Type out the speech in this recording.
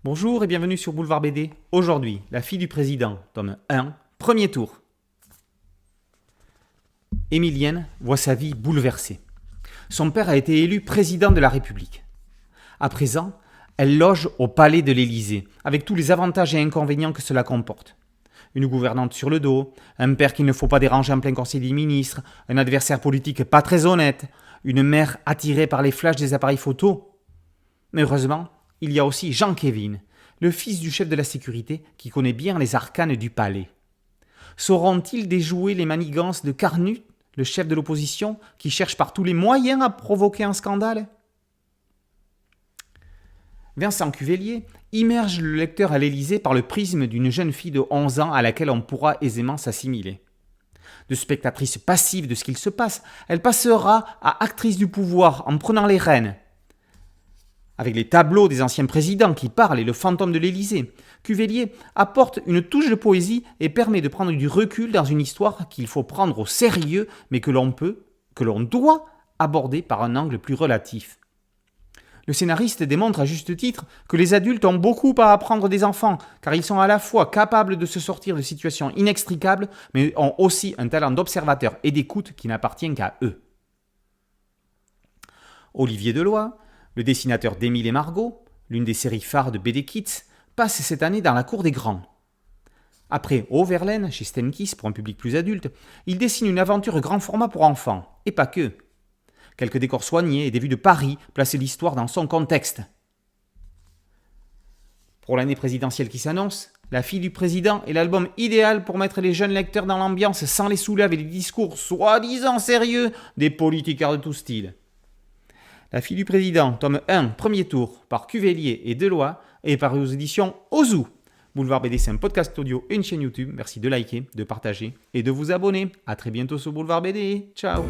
Bonjour et bienvenue sur Boulevard BD. Aujourd'hui, La fille du président, tome 1, premier tour. Émilienne voit sa vie bouleversée. Son père a été élu président de la République. À présent, elle loge au palais de l'Élysée, avec tous les avantages et inconvénients que cela comporte. Une gouvernante sur le dos, un père qu'il ne faut pas déranger en plein conseil des ministres, un adversaire politique pas très honnête, une mère attirée par les flashs des appareils photo. Mais heureusement, il y a aussi Jean-Kévin, le fils du chef de la sécurité qui connaît bien les arcanes du palais. Sauront-ils déjouer les manigances de Carnut, le chef de l'opposition, qui cherche par tous les moyens à provoquer un scandale ? Vincent Cuvellier immerge le lecteur à l'Élysée par le prisme d'une jeune fille de 11 ans à laquelle on pourra aisément s'assimiler. De spectatrice passive de ce qu'il se passe, elle passera à actrice du pouvoir en prenant les rênes. Avec les tableaux des anciens présidents qui parlent et le fantôme de l'Élysée, Cuvellier apporte une touche de poésie et permet de prendre du recul dans une histoire qu'il faut prendre au sérieux, mais que l'on doit aborder par un angle plus relatif. Le scénariste démontre à juste titre que les adultes ont beaucoup à apprendre des enfants, car ils sont à la fois capables de se sortir de situations inextricables, mais ont aussi un talent d'observateur et d'écoute qui n'appartient qu'à eux. Olivier Deloy, le dessinateur d'Émile et Margot, l'une des séries phares de BD Kids, passe cette année dans la cour des grands. Après Overlaine, chez Stenkiss pour un public plus adulte, il dessine une aventure grand format pour enfants, et pas que. Quelques décors soignés et des vues de Paris placent l'histoire dans son contexte. Pour l'année présidentielle qui s'annonce, La fille du président est l'album idéal pour mettre les jeunes lecteurs dans l'ambiance sans les saouler avec des discours soi-disant sérieux des politicards de tout style. La fille du président, tome 1, premier tour, par Cuvellier et Deloy, est paru aux éditions Ozu. Boulevard BD, c'est un podcast audio et une chaîne YouTube. Merci de liker, de partager et de vous abonner. A très bientôt sur Boulevard BD. Ciao.